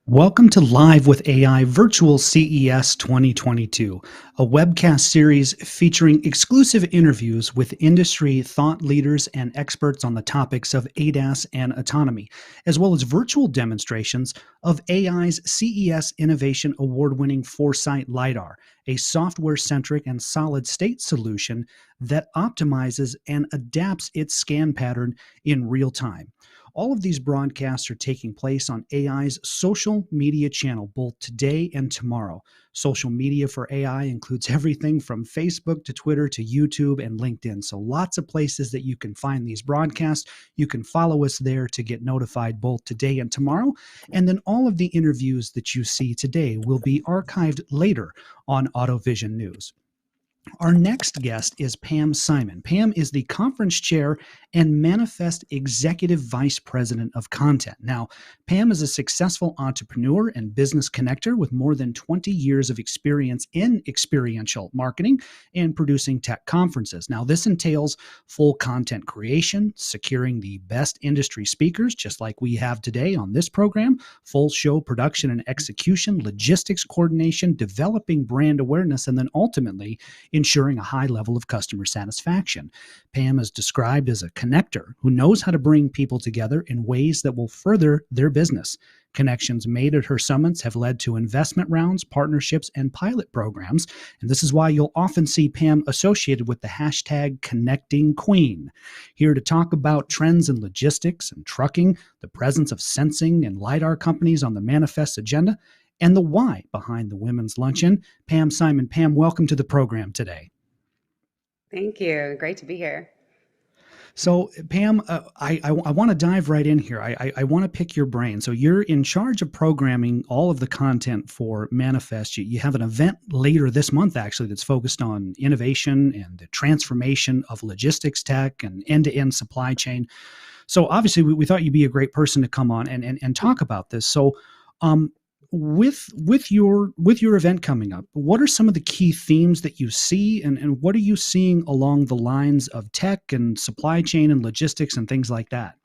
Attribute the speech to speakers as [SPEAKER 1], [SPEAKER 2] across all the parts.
[SPEAKER 1] Welcome to Live with AI Virtual CES 2022, a webcast series featuring exclusive interviews with industry thought leaders and experts on the topics of ADAS and autonomy, as well as virtual demonstrations of AI's CES Innovation Award-winning Foresight LiDAR, a software-centric and solid-state solution that optimizes and adapts its scan pattern in real time. All of these broadcasts are taking place on AI's social media channel, both today and tomorrow. Social media for AI includes everything from Facebook to Twitter to YouTube and LinkedIn. So lots of places that you can find these broadcasts. You can follow us there to get notified both today and tomorrow. And then all of the interviews that you see today will be archived later on AutoVision News. Our next guest is Pam Simon. Pam is the conference chair and Manifest Executive Vice President of Content. Now, Pam is a successful entrepreneur and business connector with more than 20 years of experience in experiential marketing and producing tech conferences. Now, this entails full content creation, securing the best industry speakers, just like we have today on this program, full show production and execution, logistics coordination, developing brand awareness, and then ultimately ensuring a high level of customer satisfaction. Pam is described as a connector who knows how to bring people together in ways that will further their business. Connections made at her summits have led to investment rounds, partnerships, and pilot programs. And this is why you'll often see Pam associated with the hashtag Connecting Queen. Here to talk about trends in logistics and trucking, the presence of sensing and LiDAR companies on the Manifest agenda, and the why behind the Women's Luncheon. Pam Simon. Pam, welcome to the program today.
[SPEAKER 2] Thank you. Great to be here.
[SPEAKER 1] So, Pam, I want to dive right in here. I want to pick your brain. So you're in charge of programming all of the content for Manifest. You have an event later this month, actually, that's focused on innovation and the transformation of logistics tech and end-to-end supply chain. So obviously, we thought you'd be a great person to come on and talk about this. So with your event coming up, what are some of the key themes that you see, and what are you seeing along the lines of tech and supply chain and logistics and things like that?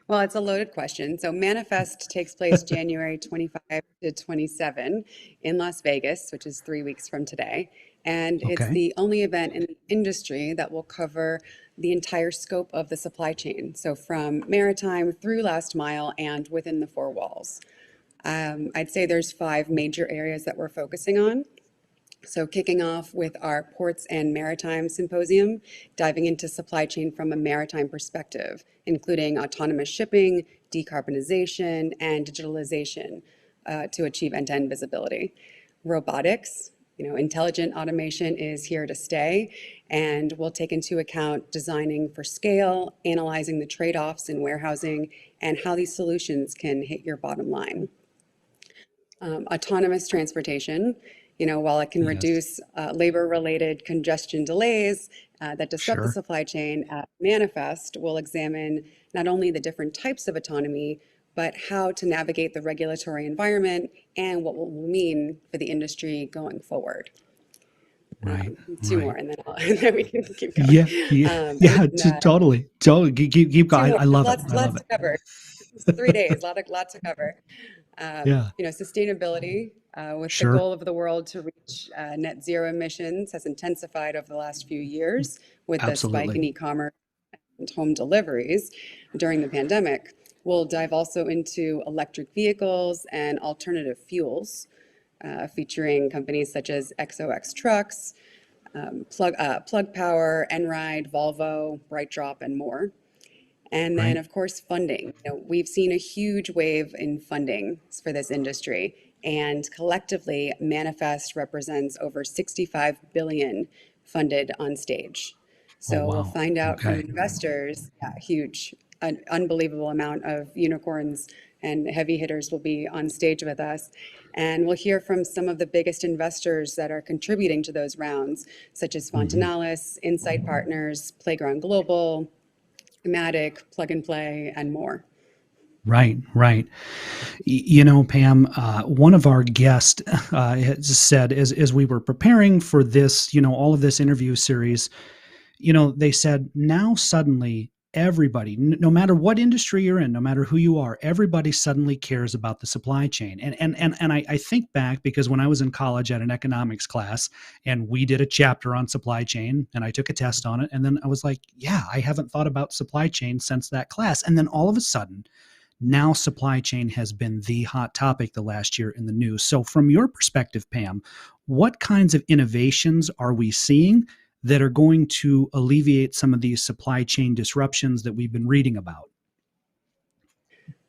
[SPEAKER 2] Well, it's a loaded question. So Manifest takes place January 25 to 27 in Las Vegas, which is 3 weeks from today. And it's
[SPEAKER 1] Okay.
[SPEAKER 2] the only event in the industry that will cover the entire scope of the supply chain. So from maritime through last mile and within the four walls. I'd say there's 5 major areas that we're focusing on. So kicking off with our Ports and Maritime Symposium, diving into supply chain from a maritime perspective, including autonomous shipping, decarbonization, and digitalization to achieve end-to-end visibility. Robotics, intelligent automation is here to stay, and we'll take into account designing for scale, analyzing the trade-offs in warehousing, and how these solutions can hit your bottom line. Autonomous transportation, while it can
[SPEAKER 1] Yes.
[SPEAKER 2] reduce labor-related congestion delays that disrupt the
[SPEAKER 1] Sure.
[SPEAKER 2] supply chain, Manifest will examine not only the different types of autonomy, but how to navigate the regulatory environment and what will mean for the industry going forward.
[SPEAKER 1] Right.
[SPEAKER 2] Two
[SPEAKER 1] Right.
[SPEAKER 2] more, and then, and then we can keep going.
[SPEAKER 1] Yeah. Yeah. Yeah. Totally. Totally. Keep
[SPEAKER 2] Two
[SPEAKER 1] going.
[SPEAKER 2] more.
[SPEAKER 1] I
[SPEAKER 2] There's
[SPEAKER 1] love it.
[SPEAKER 2] lots,
[SPEAKER 1] I love
[SPEAKER 2] lots
[SPEAKER 1] it.
[SPEAKER 2] to cover. It's 3 days, lots to cover.
[SPEAKER 1] Yeah.
[SPEAKER 2] Sustainability with the
[SPEAKER 1] Sure.
[SPEAKER 2] goal of the world to reach net zero emissions has intensified over the last few years with the spike in
[SPEAKER 1] Absolutely.
[SPEAKER 2] e-commerce and home deliveries during the pandemic. We'll dive also into electric vehicles and alternative fuels, featuring companies such as XOX Trucks, Plug Power, Enride, Volvo, BrightDrop, and more. And then,
[SPEAKER 1] Right.
[SPEAKER 2] of course, funding. We've seen a huge wave in funding for this industry, and collectively, Manifest represents over 65 billion funded on stage.
[SPEAKER 1] Oh,
[SPEAKER 2] So we'll
[SPEAKER 1] wow.
[SPEAKER 2] find out from
[SPEAKER 1] Okay.
[SPEAKER 2] investors, huge, an unbelievable amount of unicorns and heavy hitters will be on stage with us. And we'll hear from some of the biggest investors that are contributing to those rounds, such as
[SPEAKER 1] Mhm.
[SPEAKER 2] Fontinalis, Insight Partners, Playground Global, Thematic, Plug and Play, and more.
[SPEAKER 1] Right, right. Pam, one of our guests has said as we were preparing for this, all of this interview series, they said now suddenly everybody, no matter what industry you're in, no matter who you are, everybody suddenly cares about the supply chain. And I think back because when I was in college at an economics class and we did a chapter on supply chain and I took a test on it, and then I was like, yeah, I haven't thought about supply chain since that class. And then all of a sudden, now supply chain has been the hot topic the last year in the news. So, from your perspective, Pam, what kinds of innovations are we seeing that are going to alleviate some of these supply chain disruptions that we've been reading about?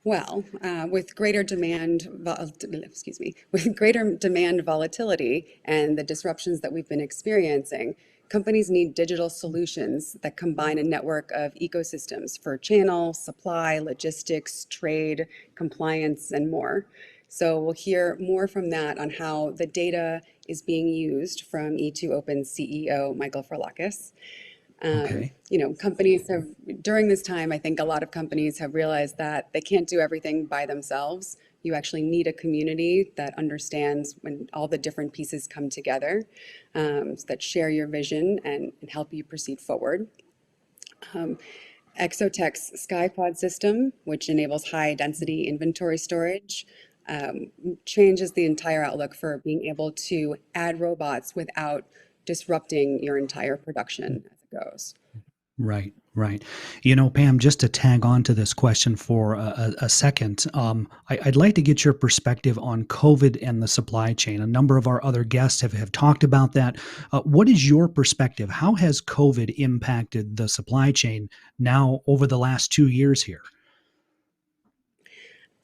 [SPEAKER 2] Well, with greater excuse me, with greater demand volatility and the disruptions that we've been experiencing, companies need digital solutions that combine a network of ecosystems for channel, supply, logistics, trade, compliance, and more. So we'll hear more from that on how the data is being used from E2 Open CEO Michael Farlakis.
[SPEAKER 1] Okay.
[SPEAKER 2] Companies have, during this time, I think a lot of companies have realized that they can't do everything by themselves. You actually need a community that understands when all the different pieces come together, that share your vision and help you proceed forward. Exotech's SkyPod system, which enables high density inventory storage, um, changes the entire outlook for being able to add robots without disrupting your entire production as it goes.
[SPEAKER 1] Right, right. Pam, just to tag on to this question for a second, I'd like to get your perspective on COVID and the supply chain. A number of our other guests have talked about that. What is your perspective? How has COVID impacted the supply chain now over the last 2 years here?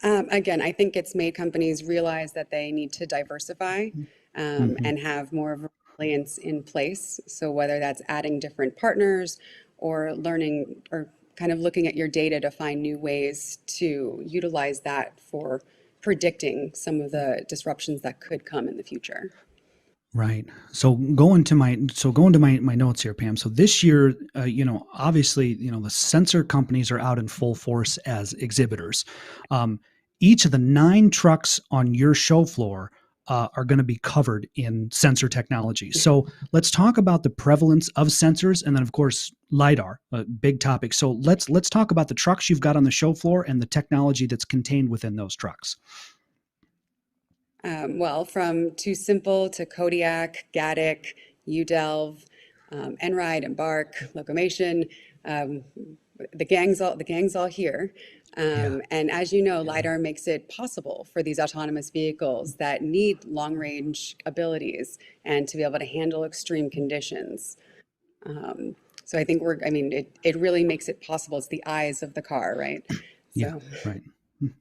[SPEAKER 2] Again, I think it's made companies realize that they need to diversify
[SPEAKER 1] Hmm.
[SPEAKER 2] and have more of a resilience in place. So whether that's adding different partners or learning or kind of looking at your data to find new ways to utilize that for predicting some of the disruptions that could come in the future.
[SPEAKER 1] Right. So going to my notes here, Pam. So this year, obviously, the sensor companies are out in full force as exhibitors. Um, each of the 9 trucks on your show floor are going to be covered in sensor technology. So let's talk about the prevalence of sensors, and then of course LiDAR, a big topic. So let's talk about the trucks you've got on the show floor and the technology that's contained within those trucks.
[SPEAKER 2] Well, from Too Simple to Kodiak, Gatik, UDelve, Enride, Embark, Locomotion, um, the gang's all here.
[SPEAKER 1] Yeah.
[SPEAKER 2] And as you know, LiDAR makes it possible for these autonomous vehicles that need long range abilities and to be able to handle extreme conditions. Um, so I think it really makes it possible. It's the eyes of the car, right?
[SPEAKER 1] Yeah.
[SPEAKER 2] So.
[SPEAKER 1] Right.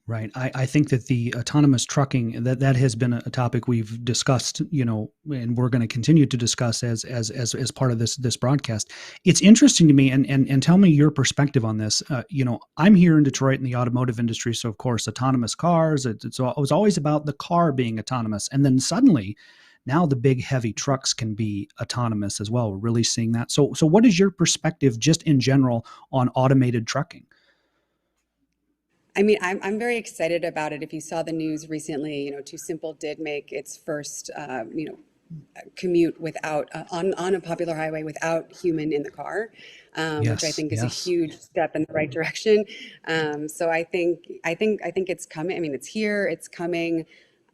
[SPEAKER 1] Right. I think that the autonomous trucking that has been a topic we've discussed, and we're going to continue to discuss as part of this broadcast. It's interesting to me, and tell me your perspective on this. I'm here in Detroit in the automotive industry, so of course, autonomous cars. It was always about the car being autonomous, and then suddenly, now the big heavy trucks can be autonomous as well. We're really seeing that. So what is your perspective, just in general, on automated trucking?
[SPEAKER 2] I'm very excited about it. If you saw the news recently, Too Simple did make its first, commute without on a popular highway without human in the car, which I
[SPEAKER 1] Yes.
[SPEAKER 2] think is a
[SPEAKER 1] Yes.
[SPEAKER 2] huge step in the right direction. So I think it's coming. I mean, it's here. It's coming.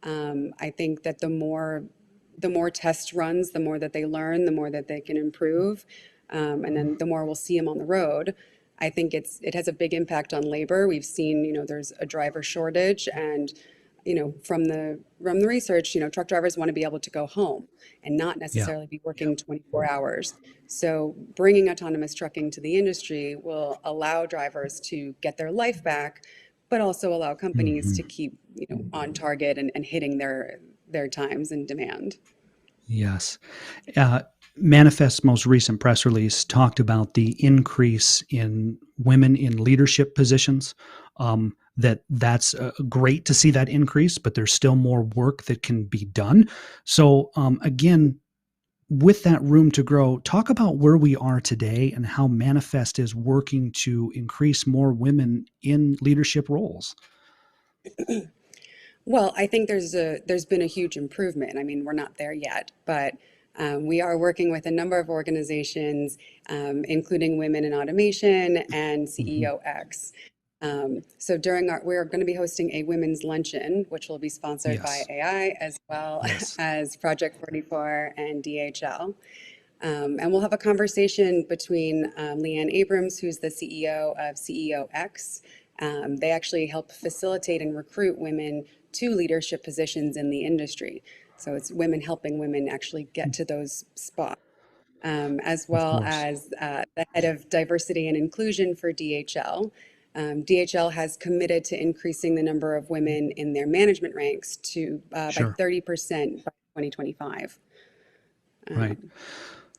[SPEAKER 2] I think that the more test runs, the more that they learn, the more that they can improve, and then the more we'll see them on the road. I think it has a big impact on labor. We've seen, there's a driver shortage, and from the research, truck drivers want to be able to go home and not
[SPEAKER 1] Yeah.
[SPEAKER 2] necessarily be working 24 hours. So bringing autonomous trucking to the industry will allow drivers to get their life back, but also allow companies to
[SPEAKER 1] Hmm.
[SPEAKER 2] keep, on target and hitting their times and demand.
[SPEAKER 1] Yes. Uh, Manifest's most recent press release talked about the increase in women in leadership positions. That's great to see that increase, but there's still more work that can be done. So again, with that room to grow, talk about where we are today and how Manifest is working to increase more women in leadership roles.
[SPEAKER 2] Well, I think there's been a huge improvement. I mean, we're not there yet, but We are working with a number of organizations, including Women in Automation and
[SPEAKER 1] Hmm.
[SPEAKER 2] CEOX. So we're going to be hosting a women's luncheon, which will be sponsored by
[SPEAKER 1] Yes.
[SPEAKER 2] AI as well
[SPEAKER 1] Yes.
[SPEAKER 2] as Project 44 and DHL. And we'll have a conversation between Leanne Abrams, who's the CEO of CEOX. They actually help facilitate and recruit women to leadership positions in the industry. So it's women helping women actually get to those spots, as
[SPEAKER 1] Of
[SPEAKER 2] well
[SPEAKER 1] course.
[SPEAKER 2] as the head of diversity and inclusion for DHL. DHL has committed to increasing the number of women in their management ranks to by
[SPEAKER 1] Sure.
[SPEAKER 2] 30% by 2025.
[SPEAKER 1] Right.
[SPEAKER 2] Um,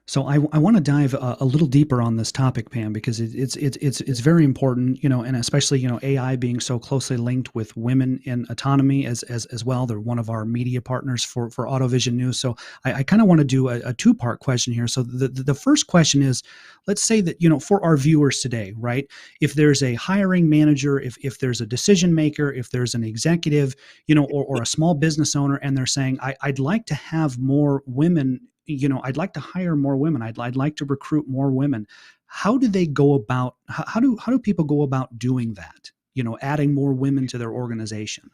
[SPEAKER 1] So I want to dive a little deeper on this topic, Pam, because it's very important, and especially AI being so closely linked with women in autonomy as well. They're one of our media partners for AutoVision News. So I kind of want to do a two-part question here. So the first question is, let's say that for our viewers today, right? If there's a hiring manager, if there's a decision maker, if there's an executive, or a small business owner, and they're saying, I'd like to have more women, I'd like to hire more women. I'd like to recruit more women. How do they go about, how do people go about doing that? Adding more women to their organization.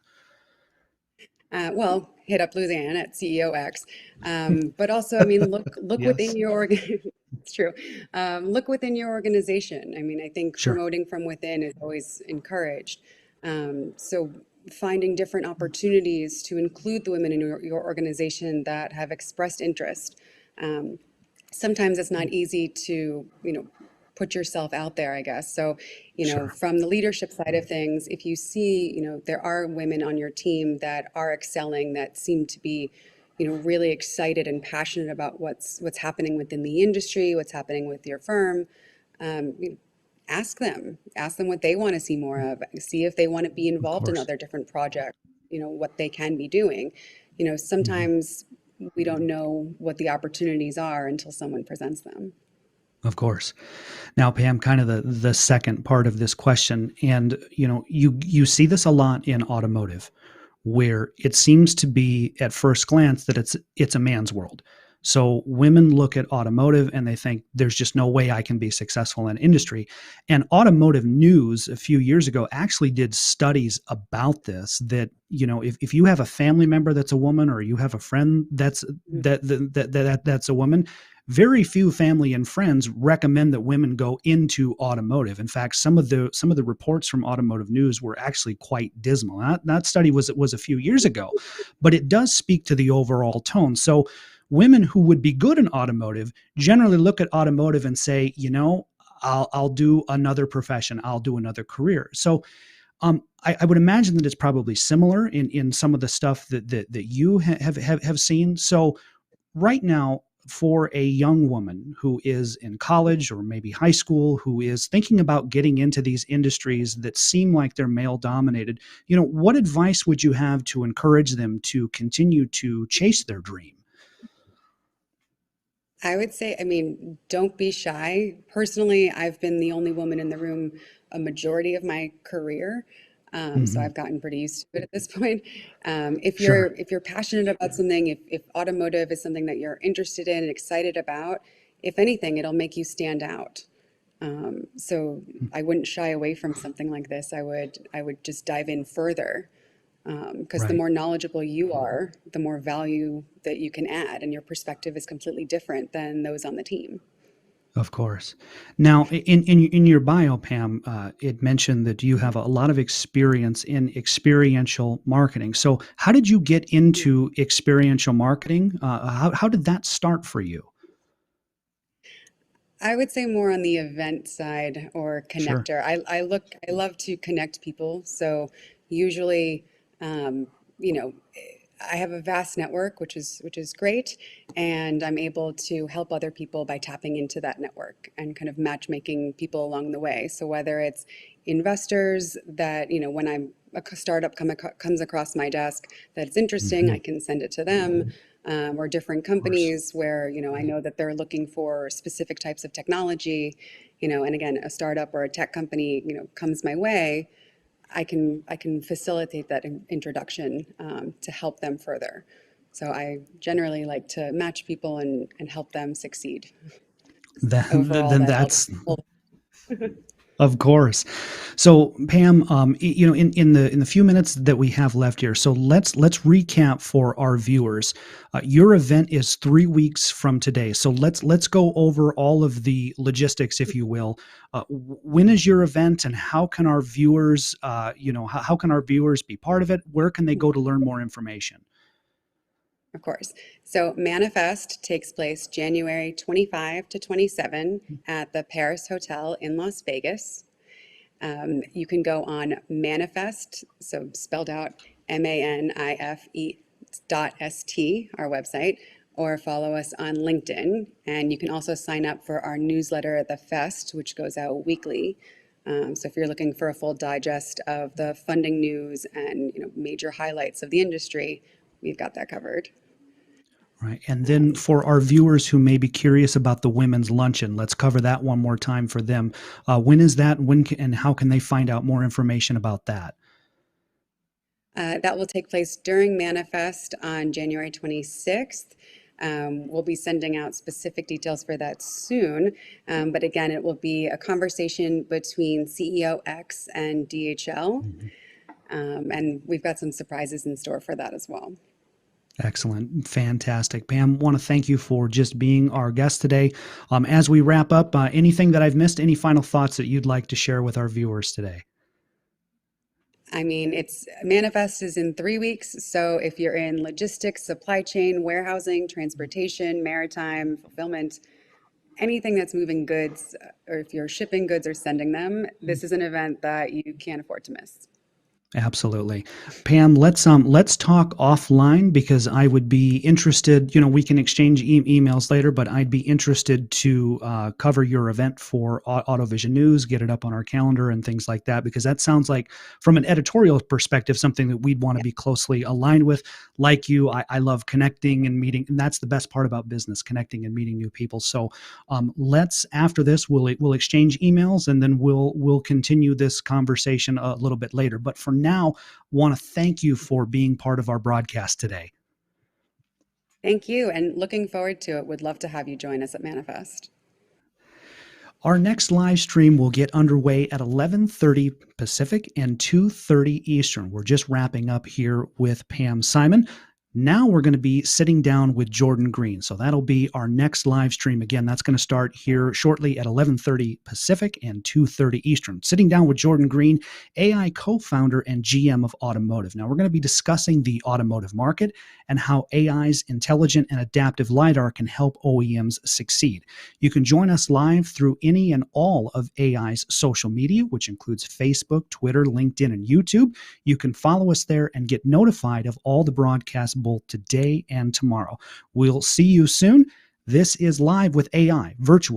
[SPEAKER 2] well, hit up Luzanne at CEOX. But also, I mean, look within
[SPEAKER 1] Yes.
[SPEAKER 2] your it's true. Look within your organization. I mean, I think
[SPEAKER 1] Sure.
[SPEAKER 2] promoting from within is always encouraged. So finding different opportunities to include the women in your organization that have expressed interest. Um, Sometimes it's not easy to, put yourself out there, I guess. So,
[SPEAKER 1] Sure.
[SPEAKER 2] from the leadership side of things, if you see, there are women on your team that are excelling, that seem to be, really excited and passionate about what's happening within the industry, what's happening with your firm, you know, ask them what they want to see more of, see if they want to be
[SPEAKER 1] Of
[SPEAKER 2] involved in
[SPEAKER 1] course.
[SPEAKER 2] other different projects, what they can be doing.
[SPEAKER 1] Mhm.
[SPEAKER 2] Sometimes we don't know what the opportunities are until someone presents them.
[SPEAKER 1] Of course. Now, Pam, kind of the second part of this question, and you see this a lot in automotive, where it seems to be at first glance that it's a man's world. So women look at automotive and they think there's just no way I can be successful in industry. And Automotive News a few years ago actually did studies about this, that if you have a family member that's a woman, or you have a friend that's a woman, very few family and friends recommend that women go into automotive. In fact, some of the reports from Automotive News were actually quite dismal. That study was a few years ago, but it does speak to the overall tone. So women who would be good in automotive generally look at automotive and say, I'll do another profession, I'll do another career. So I would imagine that it's probably similar in some of the stuff that you have seen. So right now, for a young woman who is in college or maybe high school, who is thinking about getting into these industries that seem like they're male dominated, what advice would you have to encourage them to continue to chase their dream?
[SPEAKER 2] I would say, I mean, don't be shy. Personally, I've been the only woman in the room a majority of my career. So
[SPEAKER 1] Hmm.
[SPEAKER 2] I've gotten pretty used to it at this point.
[SPEAKER 1] Sure.
[SPEAKER 2] If you're passionate about something, if automotive is something that you're interested in and excited about, if anything, it'll make you stand out. So I wouldn't shy away from something like this. I would just dive in further, because the
[SPEAKER 1] Right.
[SPEAKER 2] more knowledgeable you are, the more value that you can add, and your perspective is completely different than those on the team.
[SPEAKER 1] Of course. Now, in your bio, Pam, it mentioned that you have a lot of experience in experiential marketing. So, how did you get into experiential marketing? How did that start for you?
[SPEAKER 2] I would say more on the event side or
[SPEAKER 1] Sure.
[SPEAKER 2] connector. I love to connect people. So usually, um, you know, I have a vast network, which is great, and I'm able to help other people by tapping into that network and kind of matchmaking people along the way. So whether it's investors that, when a startup comes across my desk that's interesting,
[SPEAKER 1] Hmm.
[SPEAKER 2] I can send it to them, or different
[SPEAKER 1] Of course.
[SPEAKER 2] companies where, I know that they're looking for specific types of technology, and again, a startup or a tech company, comes my way, I can facilitate that introduction, to help them further. So I generally like to match people and help them succeed.
[SPEAKER 1] Then,
[SPEAKER 2] Overall,
[SPEAKER 1] then
[SPEAKER 2] that
[SPEAKER 1] that's
[SPEAKER 2] helps.
[SPEAKER 1] of course. So Pam, in the few minutes that we have left here, so let's recap for our viewers. Your event is 3 weeks from today, so let's go over all of the logistics, if you will. When is your event, and how can our viewers, how can our viewers be part of it? Where can they go to learn more information?
[SPEAKER 2] Of course. So Manifest takes place January 25 to 27 at the Paris Hotel in Las Vegas. You can go on Manifest, so spelled out MANIFE.st, our website, or follow us on LinkedIn. And you can also sign up for our newsletter at the Fest, which goes out weekly. So if you're looking for a full digest of the funding news and major highlights of the industry, we've got that covered.
[SPEAKER 1] Right. And then for our viewers who may be curious about the women's luncheon, let's cover that one more time for them. When is that? And how can they find out more information about that?
[SPEAKER 2] That will take place during Manifest on January 26th. We'll be sending out specific details for that soon. But again, it will be a conversation between CEO X and DHL. And we've got some surprises in store for that as well.
[SPEAKER 1] Excellent. Fantastic. Pam, want to thank you for just being our guest today. As we wrap up, anything that I've missed, any final thoughts that you'd like to share with our viewers today?
[SPEAKER 2] I mean, it's Manifest is in 3 weeks. So if you're in logistics, supply chain, warehousing, transportation, maritime, fulfillment, anything that's moving goods, or if you're shipping goods or sending them, this is an event that you can't afford to miss.
[SPEAKER 1] Absolutely. Pam, let's talk offline, because I would be interested, we can exchange emails later, but I'd be interested to cover your event for AutoVision News, get it up on our calendar and things like that, because that sounds like, from an editorial perspective, something that we'd want to be closely aligned with. Like you, I love connecting and meeting, and that's the best part about business, connecting and meeting new people. So let's, after this, we'll exchange emails, and then we'll continue this conversation a little bit later. But for now, want to thank you for being part of our broadcast today.
[SPEAKER 2] Thank you, and looking forward to it. Would love to have you join us at Manifest.
[SPEAKER 1] Our next live stream will get underway at 11:30 Pacific and 2:30 Eastern. We're just wrapping up here with Pam Simon. Now we're going to be sitting down with Jordan Green. So that'll be our next live stream. Again, that's going to start here shortly at 11:30 Pacific and 2:30 Eastern. Sitting down with Jordan Green, AI co-founder and GM of Automotive. Now we're going to be discussing the automotive market and how AI's intelligent and adaptive LiDAR can help OEMs succeed. You can join us live through any and all of AI's social media, which includes Facebook, Twitter, LinkedIn, and YouTube. You can follow us there and get notified of all the broadcasts both today and tomorrow. We'll see you soon. This is Live with AI, virtual